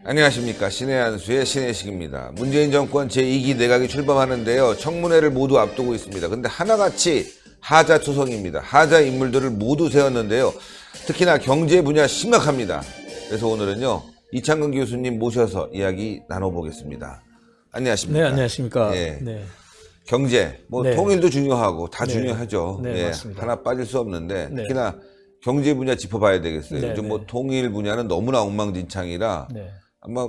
안녕하십니까. 신의 한수의 신의식입니다. 문재인 정권 제2기 내각이 출범하는데요. 청문회를 모두 앞두고 있습니다. 근데 하나같이 하자투성입니다. 하자 인물들을 모두 세웠는데요. 특히나 경제 분야 심각합니다. 그래서 오늘은요. 이창근 교수님 모셔서 이야기 나눠보겠습니다. 안녕하십니까. 네, 안녕하십니까. 예. 네. 경제, 네. 통일도 중요하고 다 네. 중요하죠. 네, 예, 맞습니다. 하나 빠질 수 없는데 네. 특히나 경제 분야 짚어봐야 되겠어요. 네, 요즘 네. 통일 분야는 너무나 엉망진창이라 네. 아마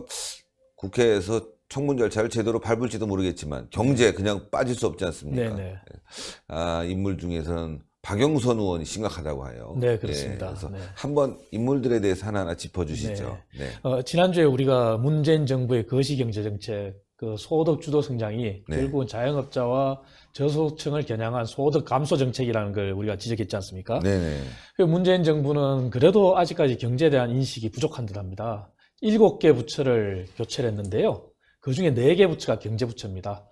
국회에서 청문 절차를 제대로 밟을지도 모르겠지만 경제 그냥 빠질 수 없지 않습니까? 네, 네. 인물 중에서는 박영선 의원이 심각하다고 해요. 네, 그렇습니다. 그래서 네. 한번 인물들에 대해서 하나하나 짚어주시죠. 네. 지난주에 우리가 문재인 정부의 거시경제정책, 그 소득 주도 성장이 네. 결국은 자영업자와 저소득층을 겨냥한 소득 감소 정책이라는 걸 우리가 지적했지 않습니까? 네네. 그 문재인 정부는 그래도 아직까지 경제에 대한 인식이 부족한 듯합니다. 7개 부처를 교체를 했는데요. 그 중에 4개 부처가 경제부처입니다.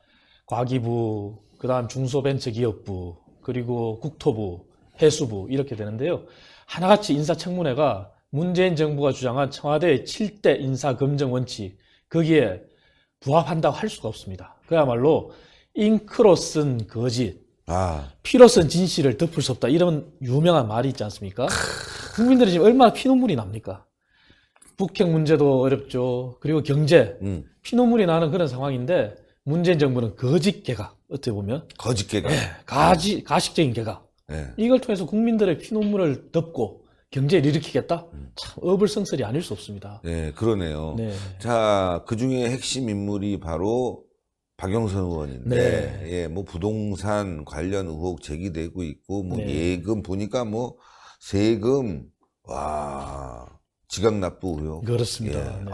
과기부, 그 다음 중소벤처기업부, 그리고 국토부, 해수부 이렇게 되는데요. 하나같이 인사청문회가 문재인 정부가 주장한 청와대의 7대 인사검증 원칙, 거기에 부합한다고 할 수가 없습니다. 그야말로 잉크로 쓴 거짓, 피로 쓴 진실을 덮을 수 없다. 이런 유명한 말이 있지 않습니까? 국민들이 지금 얼마나 피눈물이 납니까? 북핵 문제도 어렵죠. 그리고 경제, 피눈물이 나는 그런 상황인데 문재인 정부는 거짓 개각, 어떻게 보면 거짓 개각. 가식적인 개각. 네. 이걸 통해서 국민들의 피눈물을 덮고 경제를 일으키겠다? 참 어불성설이 아닐 수 없습니다. 네, 그러네요. 네. 자, 그 중에 핵심 인물이 바로 박영선 의원인데, 네. 예, 부동산 관련 의혹 제기되고 있고, 네. 예금 보니까 세금, 지각 납부 의혹. 그렇습니다. 예, 네.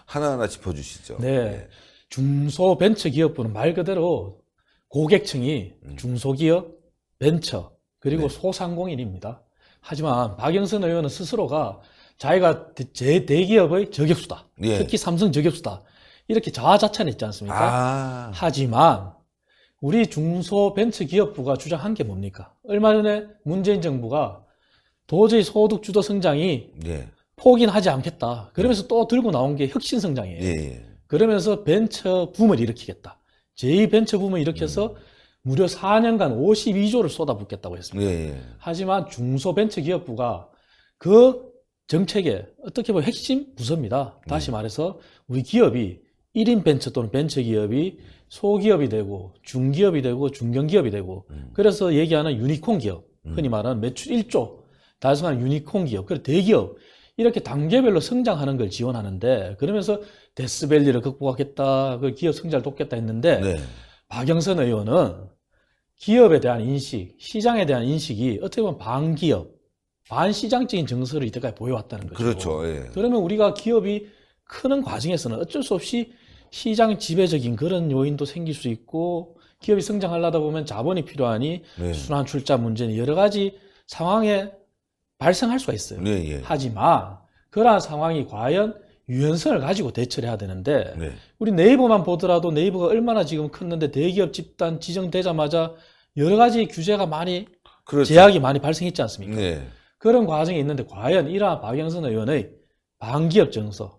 하나하나 짚어주시죠. 네. 예. 중소벤처기업부는 말 그대로 고객층이 중소기업, 벤처, 그리고 네. 소상공인입니다. 하지만 박영선 의원은 스스로가 자기가 대기업의 저격수다. 예. 특히 삼성 저격수다. 이렇게 자화자찬했지 않습니까? 하지만 우리 중소벤처기업부가 주장한 게 뭡니까? 얼마 전에 문재인 정부가 도저히 소득주도 성장이 예. 포기는 하지 않겠다. 그러면서 또 들고 나온 게 혁신성장이에요. 예. 그러면서 벤처 붐을 일으키겠다. 제2벤처 붐을 일으켜서 무려 4년간 52조를 쏟아붓겠다고 했습니다. 예. 하지만 중소벤처기업부가 그 정책의 어떻게 보면 핵심 부서입니다. 다시 말해서 우리 기업이 1인 벤처 또는 벤처기업이 소기업이 되고 중기업이 되고 중견기업이 되고 그래서 얘기하는 유니콘 기업, 흔히 말하는 매출 1조 달성하는 유니콘 기업, 그리고 대기업 이렇게 단계별로 성장하는 걸 지원하는데 그러면서 데스밸리를 극복하겠다, 그 기업 성장을 돕겠다 했는데 네. 박영선 의원은 기업에 대한 인식, 시장에 대한 인식이 어떻게 보면 반기업, 반시장적인 정서를 이때까지 보여왔다는 거죠. 그렇죠. 예. 그러면 우리가 기업이 크는 과정에서는 어쩔 수 없이 시장 지배적인 그런 요인도 생길 수 있고 기업이 성장하려다 보면 자본이 필요하니 네. 순환 출자 문제는 여러 가지 상황에 발생할 수가 있어요. 네, 예. 하지만 그러한 상황이 과연 유연성을 가지고 대처를 해야 되는데 네. 우리 네이버만 보더라도 네이버가 얼마나 지금 컸는데 대기업 집단 지정되자마자 여러 가지 규제가 많이 그렇죠. 제약이 많이 발생했지 않습니까? 네. 그런 과정이 있는데 과연 이러한 박영선 의원의 반기업 정서,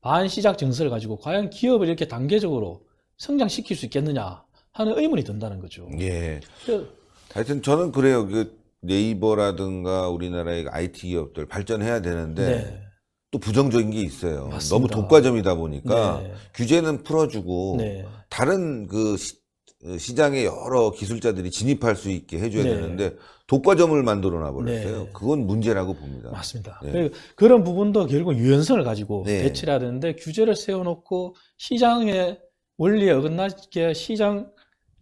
반시장 정서를 가지고 과연 기업을 이렇게 단계적으로 성장시킬 수 있겠느냐 하는 의문이 든다는 거죠. 예. 그- 하여튼 저는 그래요. 네이버라든가 우리나라의 IT 기업들 발전해야 되는데 네. 또 부정적인 게 있어요. 맞습니다. 너무 독과점이다 보니까 네. 규제는 풀어주고 네. 다른 시장의 여러 기술자들이 진입할 수 있게 해줘야 네. 되는데 독과점을 만들어 놔버렸어요. 네. 그건 문제라고 봅니다. 맞습니다. 네. 그런 부분도 결국 유연성을 가지고 네. 대처를 해야 되는데 규제를 세워놓고 시장의 원리에 어긋나게 시장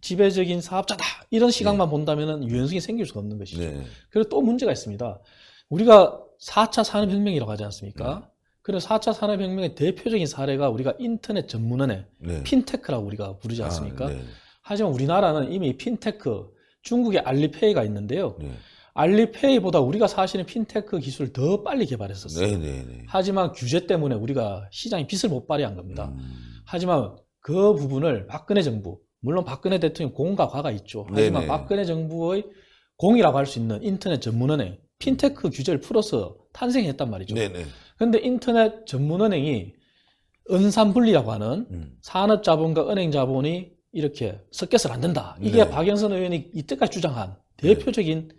지배적인 사업자다 이런 시각만 본다면 유연성이 생길 수가 없는 것이죠. 네. 그리고 또 문제가 있습니다. 우리가 4차 산업혁명이라고 하지 않습니까? 그래서 4차 산업혁명의 대표적인 사례가 우리가 인터넷 전문은행, 네. 핀테크라고 우리가 부르지 않습니까? 네. 하지만 우리나라는 이미 핀테크, 중국의 알리페이가 있는데요. 네. 알리페이보다 우리가 사실은 핀테크 기술을 더 빨리 개발했었어요. 네. 네. 하지만 규제 때문에 우리가 시장에 빚을 못 발휘한 겁니다. 하지만 그 부분을 박근혜 정부, 물론 박근혜 대통령 공과 과가 있죠. 하지만 네네. 박근혜 정부의 공이라고 할 수 있는 인터넷 전문은행, 핀테크 규제를 풀어서 탄생했단 말이죠. 네네. 그런데 인터넷 전문은행이 은산분리라고 하는 산업자본과 은행자본이 이렇게 섞여서는 안 된다. 이게 네. 박영선 의원이 이때까지 주장한 대표적인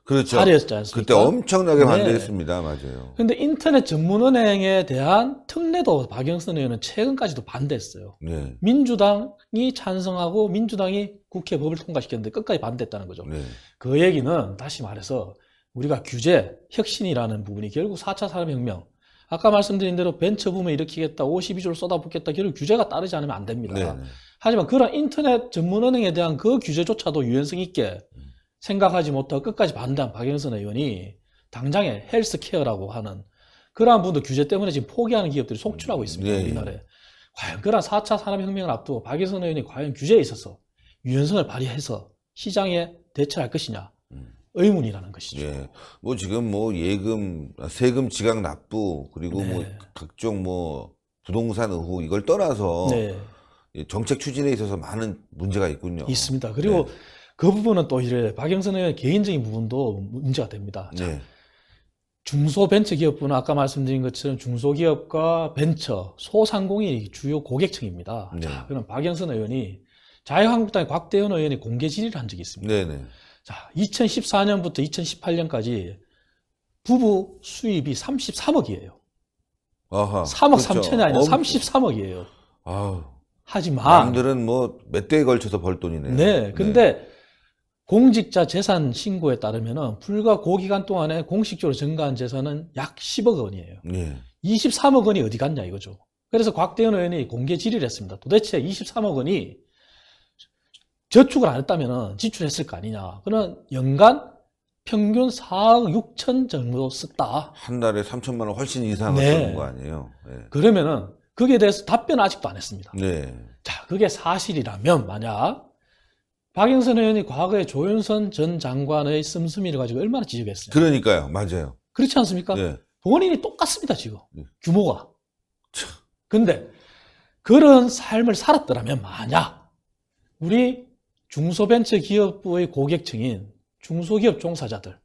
그렇죠. 사례였지 않습니까? 그때 엄청나게 네. 반대했습니다. 맞아요. 근데 인터넷 전문은행에 대한 특례도 박영선 의원은 최근까지도 반대했어요. 네. 민주당이 찬성하고 민주당이 국회 법을 통과시켰는데 끝까지 반대했다는 거죠. 네. 그 얘기는 다시 말해서 우리가 규제, 혁신이라는 부분이 결국 4차 산업혁명, 아까 말씀드린 대로 벤처붐을 일으키겠다, 52조를 쏟아붓겠다, 결국 규제가 따르지 않으면 안 됩니다. 네. 하지만 그런 인터넷 전문은행에 대한 그 규제조차도 유연성 있게 생각하지 못하고 끝까지 반대한 박영선 의원이 당장에 헬스케어라고 하는 그러한 분도 규제 때문에 지금 포기하는 기업들이 속출하고 있습니다. 네. 우리나라에. 과연 그런 4차 산업혁명을 앞두고 박영선 의원이 과연 규제에 있어서 유연성을 발휘해서 시장에 대처할 것이냐 의문이라는 것이죠. 예. 뭐 지금 뭐 예금, 세금 지각 납부 그리고 네. 뭐 각종 뭐 부동산 의혹 이걸 떠나서 네, 정책 추진에 있어서 많은 문제가 있군요. 있습니다. 그리고 네. 그 부분은 또 이래 박영선 의원의 개인적인 부분도 문제가 됩니다. 자, 네. 중소벤처기업부는 아까 말씀드린 것처럼 중소기업과 벤처, 소상공인이 주요 고객층입니다. 네. 자, 그럼 박영선 의원이 자유한국당의 곽대현 의원이 공개 질의를 한 적이 있습니다. 네네. 자, 2014년부터 2018년까지 부부 수입이 33억이에요. 아하. 3억 그렇죠. 3천이 아니라 33억이에요. 아우. 하지만 남들은 뭐 몇 대에 걸쳐서 벌 돈이네요. 네, 근데 공직자 재산 신고에 따르면은 불과 그 기간 동안에 공식적으로 증가한 재산은 약 10억 원이에요. 네. 23억 원이 어디 갔냐 이거죠. 그래서 곽대현 의원이 공개 질의를 했습니다. 도대체 23억 원이 저축을 안 했다면 지출했을 거 아니냐. 그러면 연간 평균 4억 6천 정도 썼다. 한 달에 3천만 원 훨씬 이상을 네. 쓰는 거 아니에요. 네. 그러면은 거기에 대해서 답변은 아직도 안 했습니다. 네. 자, 그게 사실이라면 만약 박영선 의원이 과거에 조윤선 전 장관의 씀씀이를 가지고 얼마나 지적했어요. 그러니까요. 맞아요. 그렇지 않습니까? 네. 본인이 똑같습니다, 지금. 네. 규모가. 참. 근데 그런 삶을 살았더라면 만약 우리 중소벤처기업부의 고객층인 중소기업 종사자들,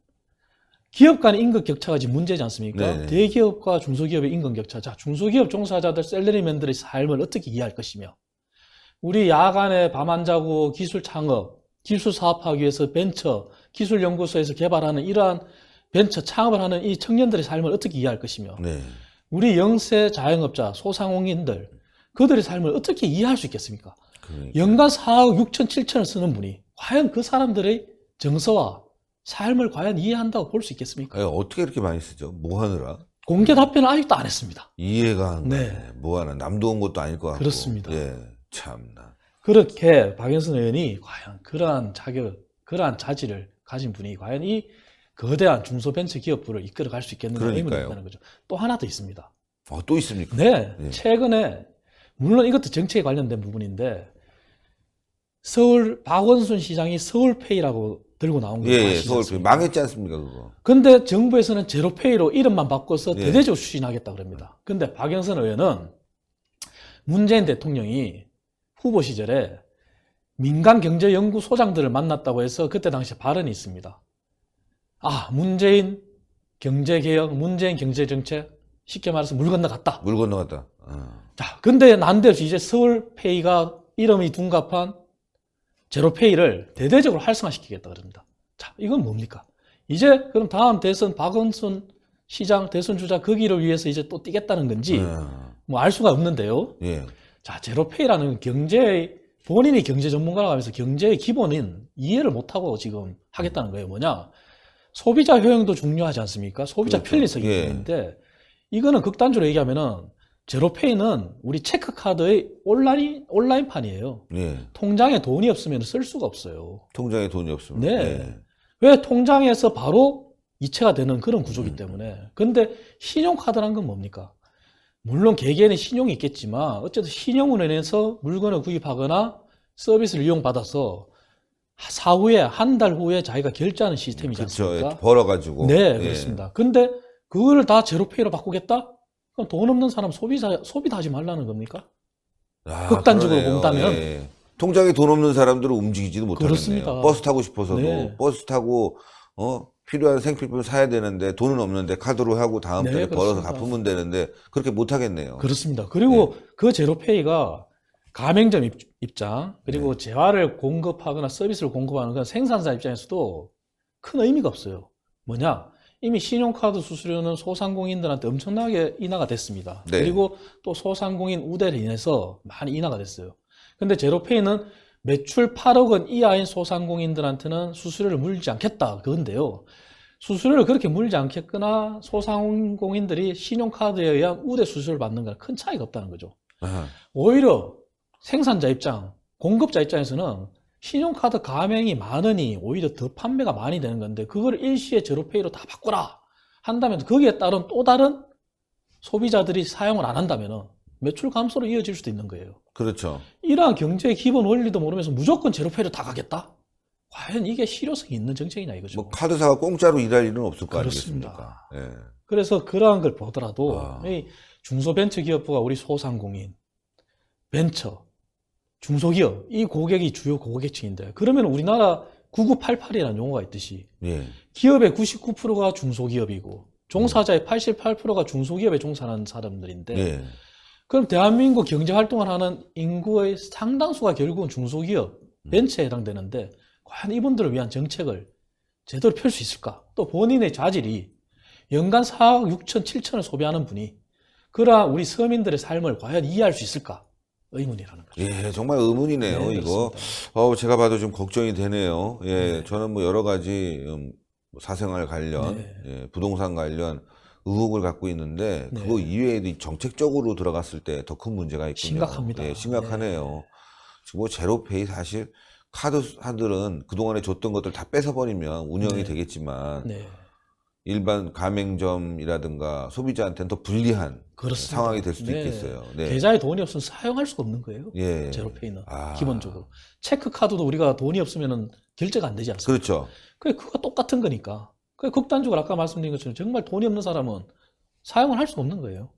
기업 간의 임금 격차가 지금 문제지 않습니까? 네네. 대기업과 중소기업의 임금 격차. 자, 중소기업 종사자들, 셀러리맨들의 삶을 어떻게 이해할 것이며, 우리 야간에 밤 안 자고 기술 창업, 기술 사업하기 위해서 벤처, 기술연구소에서 개발하는 이러한 벤처 창업을 하는 이 청년들의 삶을 어떻게 이해할 것이며, 네. 우리 영세 자영업자, 소상공인들, 그들의 삶을 어떻게 이해할 수 있겠습니까? 그러니까. 연간 4억 6천, 7천을 쓰는 분이 과연 그 사람들의 정서와 삶을 과연 이해한다고 볼 수 있겠습니까? 아니, 어떻게 이렇게 많이 쓰죠? 뭐 하느라? 공개 답변을 아직도 안 했습니다. 이해가 안 네. 가네. 뭐 하나. 남도 온 것도 아닐 것 같고. 그렇습니다. 예. 참나. 그렇게 박영선 의원이 과연 그러한 자격, 그러한 자질을 가진 분이 과연 이 거대한 중소벤처기업부를 이끌어갈 수 있겠는가 의문이 그러니까요. 있다는 거죠. 또 하나 더 있습니다. 또 있습니까? 네, 네. 최근에 물론 이것도 정책에 관련된 부분인데 서울 박원순 시장이 서울페이라고 들고 나온 거 예, 예. 아시지 서울 않습니까? 망했지 않습니까, 그거? 근데 정부에서는 제로페이로 이름만 바꿔서 예. 대대적으로 추진하겠다 그럽니다. 근데 박영선 의원은 문재인 대통령이 후보 시절에 민간경제연구소장들을 만났다고 해서 그때 당시 발언이 있습니다. 아, 문재인 경제개혁, 문재인 경제정책, 쉽게 말해서 물 건너갔다. 물 건너갔다. 자, 근데 난데없이 이제 서울페이가 이름이 둔갑한 제로페이를 대대적으로 활성화시키겠다 그럽니다. 자, 이건 뭡니까? 이제 그럼 다음 대선 박원순 시장 대선 주자 그 길을 위해서 이제 또 뛰겠다는 건지 뭐 알 수가 없는데요. 예. 자, 제로페이라는 본인이 경제 전문가라고 하면서 경제의 기본인 이해를 못하고 지금 하겠다는 거예요. 뭐냐? 소비자 효용도 중요하지 않습니까? 소비자 그렇죠. 편리성이 예. 있는데 이거는 극단적으로 얘기하면은 제로페이는 우리 체크카드의 온라인판이에요. 예. 통장에 돈이 없으면 쓸 수가 없어요. 통장에 돈이 없으면. 네. 예. 왜 통장에서 바로 이체가 되는 그런 구조이기 때문에. 근데 신용카드란 건 뭡니까? 물론 개개인의 신용이 있겠지만 어쨌든 신용으로 인해서 물건을 구입하거나 서비스를 이용받아서 사후에 한 달 후에 자기가 결제하는 시스템이지 그렇죠. 않습니까? 벌어가지고. 네, 예. 그렇습니다. 근데 그거를 다 제로페이로 바꾸겠다? 그럼 돈 없는 사람 소비도 하지 말라는 겁니까? 아, 극단적으로 그러네요. 본다면. 예. 통장에 돈 없는 사람들은 움직이지도 못하겠네요. 그렇습니다. 버스 타고 싶어서도 네. 버스 타고 필요한 생필품 사야 되는데 돈은 없는데 카드로 하고 다음 네, 달에 벌어서 그렇습니다. 갚으면 되는데 그렇게 못 하겠네요. 그렇습니다. 그리고 그 제로페이가 가맹점 입장, 그리고 네. 재화를 공급하거나 서비스를 공급하는 건 생산자 입장에서도 큰 의미가 없어요. 뭐냐? 이미 신용카드 수수료는 소상공인들한테 엄청나게 인하가 됐습니다. 네. 그리고 또 소상공인 우대로 인해서 많이 인하가 됐어요. 근데 제로페이는 매출 8억 원 이하인 소상공인들한테는 수수료를 물지 않겠다. 그건데요. 수수료를 그렇게 물지 않겠거나 소상공인들이 신용카드에 의한 우대 수수료를 받는 건 큰 차이가 없다는 거죠. 아하. 오히려 생산자 입장, 공급자 입장에서는 신용카드 가맹이 많으니 오히려 더 판매가 많이 되는 건데 그걸 일시에 제로페이로 다 바꿔라 한다면 거기에 따른 또 다른 소비자들이 사용을 안 한다면 매출 감소로 이어질 수도 있는 거예요. 그렇죠. 이러한 경제의 기본 원리도 모르면서 무조건 제로페이로 다 가겠다? 과연 이게 실효성이 있는 정책이냐 이거죠. 뭐 카드사가 공짜로 일할 일은 없을 거 그렇습니다. 아니겠습니까? 예. 그래서 그러한 걸 보더라도 아. 이 중소벤처기업부가 우리 소상공인, 벤처, 중소기업 이 고객이 주요 고객층인데 그러면 우리나라 9988이라는 용어가 있듯이 예. 기업의 99%가 중소기업이고 종사자의 88%가 중소기업에 종사하는 사람들인데 예. 그럼 대한민국 경제활동을 하는 인구의 상당수가 결국은 중소기업, 벤처에 해당되는데 과연 이분들을 위한 정책을 제대로 펼 수 있을까? 또 본인의 자질이 연간 4억 6천, 7천을 소비하는 분이 그러한 우리 서민들의 삶을 과연 이해할 수 있을까? 의문이라는 거죠. 예, 정말 의문이네요, 네, 이거. 그렇습니다. 제가 봐도 좀 걱정이 되네요. 예, 네. 저는 뭐 여러 가지 사생활 관련, 네. 예, 부동산 관련 의혹을 갖고 있는데 네. 그거 이외에도 이 정책적으로 들어갔을 때 더 큰 문제가 있군요. 심각합니다. 예, 심각하네요. 지금 뭐 제로페이 사실 카드사들은 그동안에 줬던 것들 다 뺏어버리면 운영이 네. 되겠지만 네. 일반 가맹점이라든가 소비자한테는 더 불리한 그렇습니다. 상황이 될 수도 네. 있겠어요. 네. 계좌에 돈이 없으면 사용할 수가 없는 거예요. 예. 제로페이는 아. 기본적으로 체크카드도 우리가 돈이 없으면 결제가 안 되지 않습니까? 그렇죠. 그거 똑같은 거니까. 극단적으로 아까 말씀드린 것처럼 정말 돈이 없는 사람은 사용을 할 수 없는 거예요.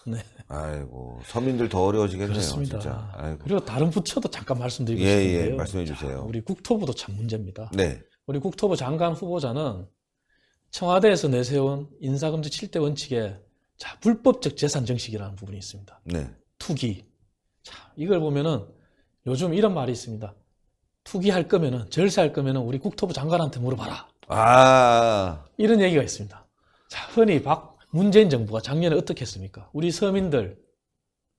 네. 아이고 서민들 더 어려워지겠네요. 그렇습니다. 진짜. 아이고. 그리고 다른 부처도 잠깐 말씀드리고 예, 싶은데요. 예, 말씀해 주세요. 자, 우리 국토부도 참 문제입니다. 네. 우리 국토부 장관 후보자는 청와대에서 내세운 인사검증 7대 원칙에 자, 불법적 재산 정식이라는 부분이 있습니다. 네. 투기. 자, 이걸 보면은 요즘 이런 말이 있습니다. 투기할 거면은, 절세할 거면은 우리 국토부 장관한테 물어봐라. 아, 이런 얘기가 있습니다. 자, 흔히 문재인 정부가 작년에 어떻게 했습니까? 우리 서민들,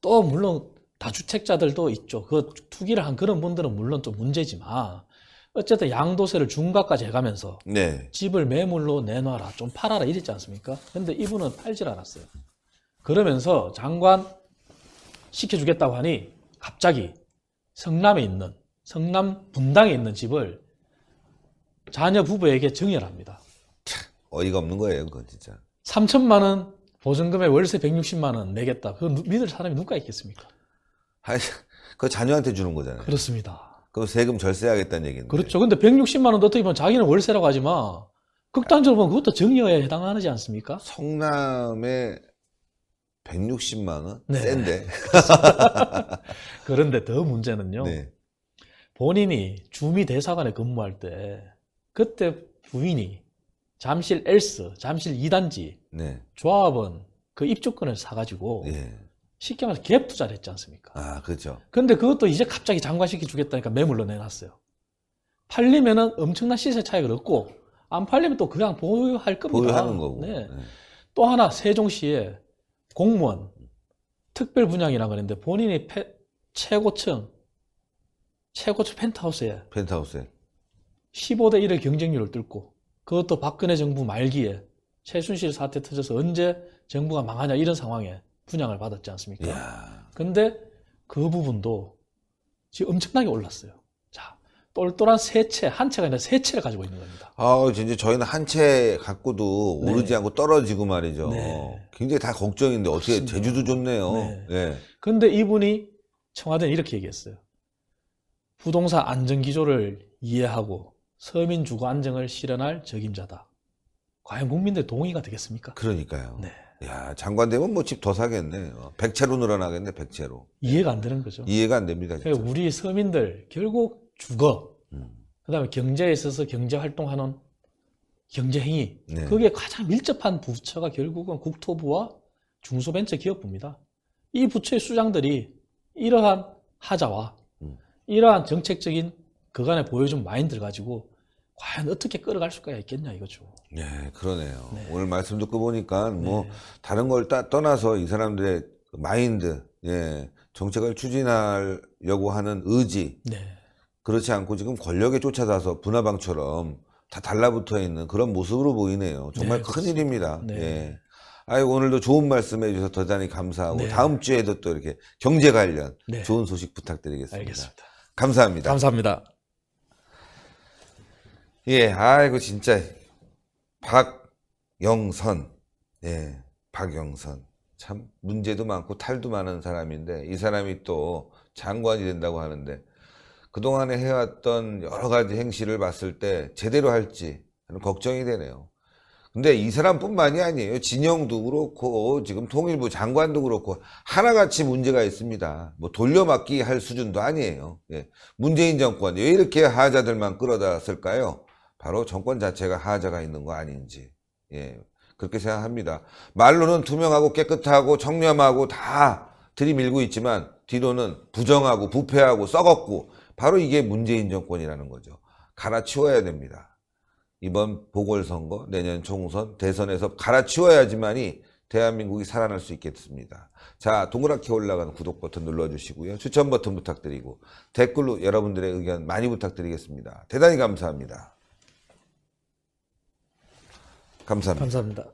또 물론 다주택자들도 있죠. 그 투기를 한 그런 분들은 물론 좀 문제지만, 어쨌든 양도세를 중과까지 해가면서 네. 집을 매물로 내놔라, 좀 팔아라 이랬지 않습니까? 근데 이분은 팔질 않았어요. 그러면서 장관 시켜주겠다고 하니 갑자기 성남 분당에 있는 집을 자녀 부부에게 증여합니다. 어이가 없는 거예요, 그건 진짜. 3천만 원 보증금에 월세 160만 원 내겠다. 그거 믿을 사람이 누가 있겠습니까? 아니, 그거 자녀한테 주는 거잖아요. 그렇습니다. 그럼 세금 절세하겠다는 얘기인데. 그렇죠. 근데 160만 원도 어떻게 보면 자기는 월세라고 하지만 극단적으로 보면 그것도 증여에 해당하지 않습니까? 성남에 160만 원? 네. 센데. 그런데 더 문제는요. 네. 본인이 주미 대사관에 근무할 때 그때 부인이 잠실 엘스, 잠실 2단지 네. 조합원 그 입주권을 사가지고 예. 쉽게 말해서 갭 투자를 했지 않습니까? 아, 그렇죠. 근데 그것도 이제 갑자기 장관시켜 주겠다니까 매물로 내놨어요. 팔리면은 엄청난 시세 차익을 얻고 안 팔리면 또 그냥 보유할 겁니다. 보유하는 거고. 네. 네. 또 하나 세종시에 공무원 특별 분양이라고 그랬는데 본인이 최고층 펜트하우스에 펜트하우스에. 15대 1의 경쟁률을 뚫고 그것도 박근혜 정부 말기에 최순실 사태 터져서 언제 정부가 망하냐 이런 상황에 분양을 받았지 않습니까? 이야. 근데 그 부분도 지금 엄청나게 올랐어요. 자, 똘똘한 세 채, 한 채가 아니라 세 채를 가지고 있는 겁니다. 아, 진짜 저희는 한 채 갖고도 네. 오르지 않고 떨어지고 말이죠. 네. 굉장히 다 걱정인데 어떻게 그렇습니다. 제주도 좋네요. 네. 네. 근데 이분이 청와대는 이렇게 얘기했어요. 부동산 안정기조를 이해하고 서민 주거 안정을 실현할 적임자다. 과연 국민들 동의가 되겠습니까? 그러니까요. 네. 야, 장관 되면 뭐 집 더 사겠네. 100채로 늘어나겠네, 100채로. 이해가 안 되는 거죠. 이해가 안 됩니다, 진짜. 그러니까 우리 서민들 결국 주거, 음. 그다음에 경제에 있어서 경제 활동하는 경제행위, 네. 그게 가장 밀접한 부처가 결국은 국토부와 중소벤처기업부입니다. 이 부처의 수장들이 이러한 하자와 이러한 정책적인 그간에 보여준 마인드를 가지고 과연 어떻게 끌어갈 수가 있겠냐 이거죠. 네, 그러네요. 네. 오늘 말씀 듣고 보니까 뭐 네. 다른 걸 떠나서 이 사람들의 마인드, 예, 정책을 추진하려고 하는 의지, 네. 그렇지 않고 지금 권력에 쫓아다서 분화방처럼 다 달라붙어 있는 그런 모습으로 보이네요. 정말 네, 큰일입니다. 네. 예. 아이고, 오늘도 좋은 말씀 해주셔서 대단히 감사하고 네. 다음 주에도 또 이렇게 경제 관련 네. 좋은 소식 부탁드리겠습니다. 알겠습니다. 감사합니다. 감사합니다. 예, 아이고, 진짜. 박영선. 예, 박영선. 참, 문제도 많고 탈도 많은 사람인데, 이 사람이 또 장관이 된다고 하는데, 그동안에 해왔던 여러 가지 행실을 봤을 때 제대로 할지 하는 걱정이 되네요. 근데 이 사람뿐만이 아니에요. 진영도 그렇고 지금 통일부 장관도 그렇고 하나같이 문제가 있습니다. 뭐 돌려막기 할 수준도 아니에요. 예. 문재인 정권 왜 이렇게 하자들만 끌어다 쓸까요? 바로 정권 자체가 하자가 있는 거 아닌지, 예, 그렇게 생각합니다. 말로는 투명하고 깨끗하고 청렴하고 다 들이밀고 있지만 뒤로는 부정하고 부패하고 썩었고, 바로 이게 문재인 정권이라는 거죠. 갈아치워야 됩니다. 이번 보궐선거, 내년 총선, 대선에서 갈아치워야지만이 대한민국이 살아날 수 있겠습니다. 자, 동그랗게 올라간 구독 버튼 눌러주시고요. 추천 버튼 부탁드리고 댓글로 여러분들의 의견 많이 부탁드리겠습니다. 대단히 감사합니다. 감사합니다. 감사합니다.